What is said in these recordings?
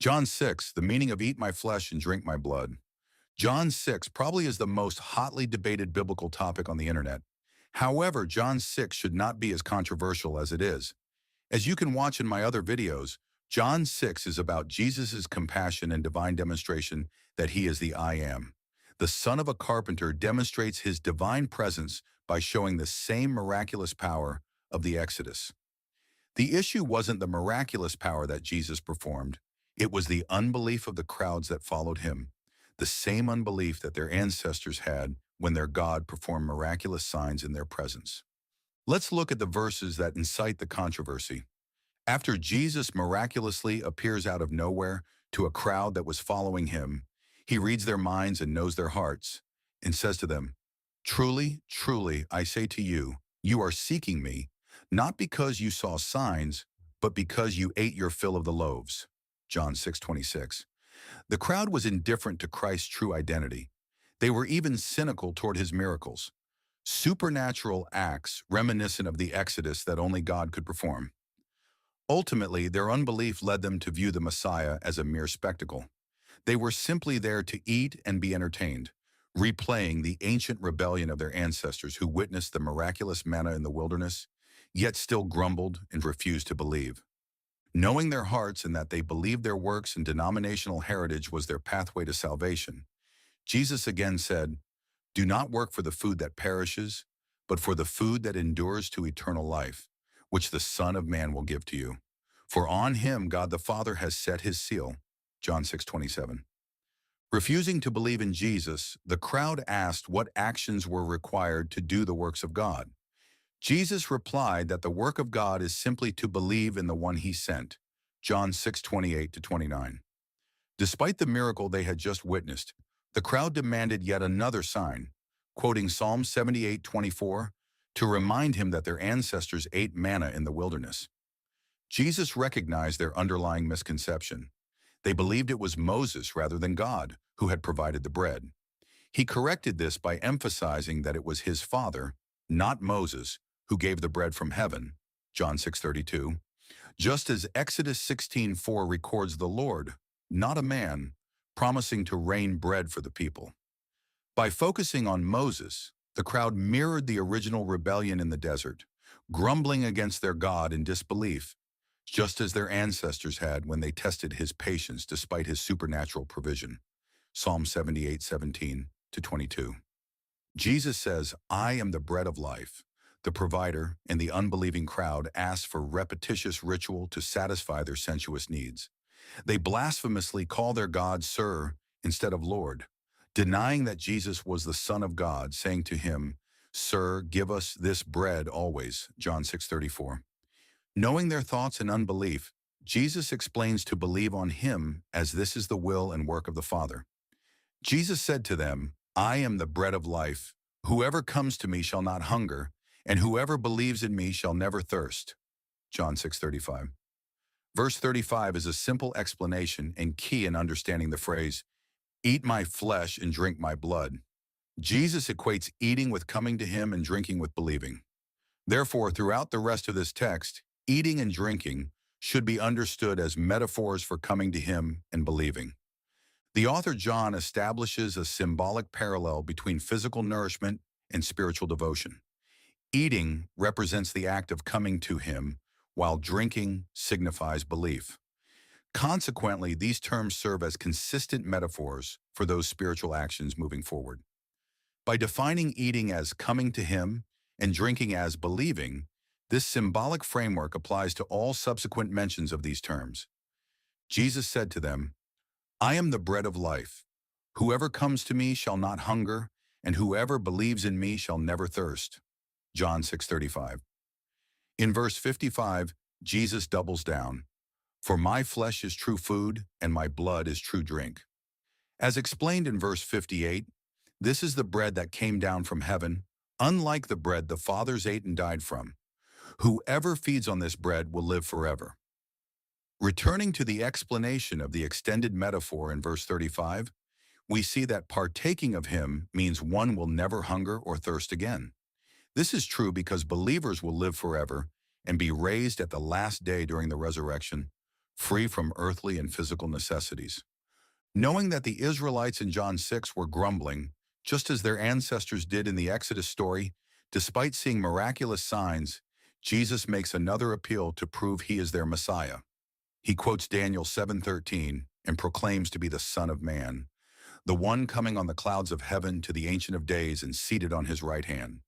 John 6, the meaning of eat my flesh and drink my blood. John 6 probably is the most hotly debated biblical topic on the internet. However, John 6 should not be as controversial as it is. As you can watch in my other videos, John 6 is about Jesus' compassion and divine demonstration that he is the I Am. The son of a carpenter demonstrates his divine presence by showing the same miraculous power of the Exodus. The issue wasn't the miraculous power that Jesus performed. It was the unbelief of the crowds that followed him, the same unbelief that their ancestors had when their God performed miraculous signs in their presence. Let's look at the verses that incite the controversy. After Jesus miraculously appears out of nowhere to a crowd that was following him, he reads their minds and knows their hearts, and says to them, "Truly, truly, I say to you, you are seeking me, not because you saw signs, but because you ate your fill of the loaves." John 6:26. The crowd was indifferent to Christ's true identity. They were even cynical toward his miracles, supernatural acts reminiscent of the Exodus that only God could perform. Ultimately, their unbelief led them to view the Messiah as a mere spectacle. They were simply there to eat and be entertained, replaying the ancient rebellion of their ancestors who witnessed the miraculous manna in the wilderness, yet still grumbled and refused to believe. Knowing their hearts and that they believed their works and denominational heritage was their pathway to salvation, Jesus again said, "Do not work for the food that perishes, but for the food that endures to eternal life, which the Son of Man will give to you. For on him God the Father has set his seal." John 6:27. Refusing to believe in Jesus, the crowd asked what actions were required to do the works of God. Jesus replied that the work of God is simply to believe in the one he sent. John 6:28-29. Despite the miracle they had just witnessed, the crowd demanded yet another sign, quoting Psalm 78:24, to remind him that their ancestors ate manna in the wilderness. Jesus recognized their underlying misconception. They believed it was Moses rather than God who had provided the bread. He corrected this by emphasizing that it was his Father, not Moses, who gave the bread from heaven. John 6:32. Just as Exodus 16:4 records the Lord, not a man, promising to rain bread for the people. By focusing on Moses, the crowd mirrored the original rebellion in the desert, grumbling against their God in disbelief, just as their ancestors had when they tested his patience despite his supernatural provision. Psalm 78:17-22. Jesus says, "I am the bread of life." The provider and the unbelieving crowd asked for repetitious ritual to satisfy their sensuous needs. They blasphemously call their God Sir instead of Lord, denying that Jesus was the Son of God, saying to him, "Sir, give us this bread always." John 6:34. Knowing their thoughts and unbelief, Jesus explains to believe on him as this is the will and work of the Father. Jesus said to them, "I am the bread of life. Whoever comes to me shall not hunger, and whoever believes in me shall never thirst." John 6:35. Verse 35 is a simple explanation and key in understanding the phrase, "Eat my flesh and drink my blood." Jesus equates eating with coming to him and drinking with believing. Therefore, throughout the rest of this text, eating and drinking should be understood as metaphors for coming to him and believing. The author John establishes a symbolic parallel between physical nourishment and spiritual devotion. Eating represents the act of coming to him, while drinking signifies belief. Consequently, these terms serve as consistent metaphors for those spiritual actions moving forward. By defining eating as coming to him and drinking as believing, this symbolic framework applies to all subsequent mentions of these terms. Jesus said to them, "I am the bread of life. Whoever comes to me shall not hunger, and whoever believes in me shall never thirst." John 6:35. In verse 55, Jesus doubles down, "For my flesh is true food, and my blood is true drink." As explained in verse 58, this is the bread that came down from heaven, unlike the bread the fathers ate and died from. Whoever feeds on this bread will live forever. Returning to the explanation of the extended metaphor in verse 35, we see that partaking of him means one will never hunger or thirst again. This is true because believers will live forever and be raised at the last day during the resurrection, free from earthly and physical necessities. Knowing that the Israelites in John 6 were grumbling, just as their ancestors did in the Exodus story, despite seeing miraculous signs, Jesus makes another appeal to prove he is their Messiah. He quotes Daniel 7:13 and proclaims to be the Son of Man, the one coming on the clouds of heaven to the Ancient of Days and seated on his right hand.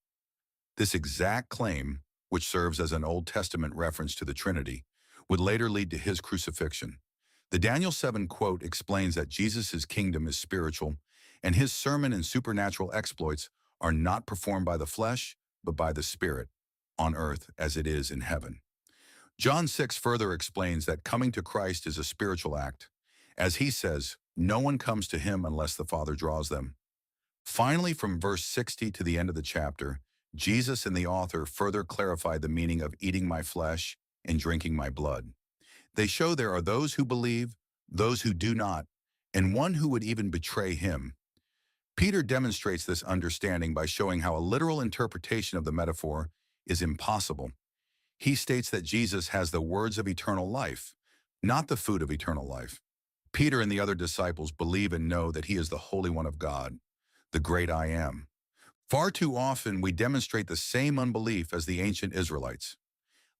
This exact claim, which serves as an Old Testament reference to the Trinity, would later lead to his crucifixion. The Daniel 7 quote explains that Jesus' kingdom is spiritual, and his sermon and supernatural exploits are not performed by the flesh, but by the Spirit, on earth as it is in heaven. John 6 further explains that coming to Christ is a spiritual act. As he says, no one comes to him unless the Father draws them. Finally, from verse 60 to the end of the chapter, Jesus and the author further clarify the meaning of eating my flesh and drinking my blood. They show there are those who believe, those who do not, and one who would even betray him. Peter demonstrates this understanding by showing how a literal interpretation of the metaphor is impossible. He states that Jesus has the words of eternal life, not the food of eternal life. Peter and the other disciples believe and know that he is the Holy One of God, the great I Am. Far too often, we demonstrate the same unbelief as the ancient Israelites.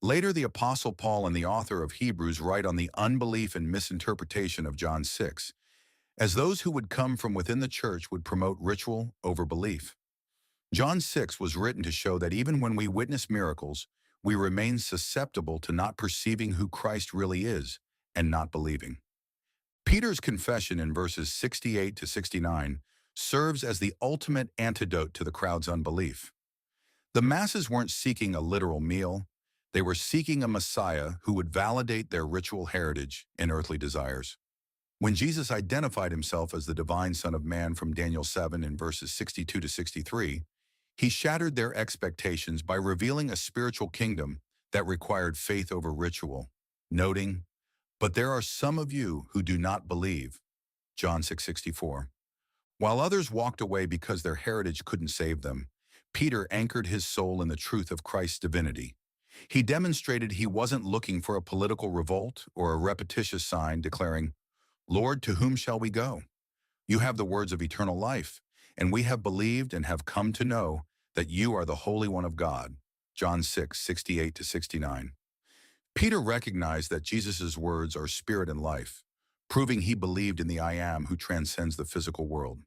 Later, the Apostle Paul and the author of Hebrews write on the unbelief and misinterpretation of John 6, as those who would come from within the church would promote ritual over belief. John 6 was written to show that even when we witness miracles, we remain susceptible to not perceiving who Christ really is and not believing. Peter's confession in verses 68 to 69 serves as the ultimate antidote to the crowd's unbelief. The masses weren't seeking a literal meal. They were seeking a Messiah who would validate their ritual heritage and earthly desires. When Jesus identified himself as the divine Son of Man from Daniel 7 in verses 62 to 63, he shattered their expectations by revealing a spiritual kingdom that required faith over ritual, noting, "But there are some of you who do not believe." John 6:64. While others walked away because their heritage couldn't save them, Peter anchored his soul in the truth of Christ's divinity. He demonstrated he wasn't looking for a political revolt or a repetitious sign declaring, "Lord, to whom shall we go? You have the words of eternal life, and we have believed and have come to know that you are the Holy One of God." John 6:68 to 69. Peter recognized that Jesus' words are spirit and life, proving he believed in the I Am who transcends the physical world.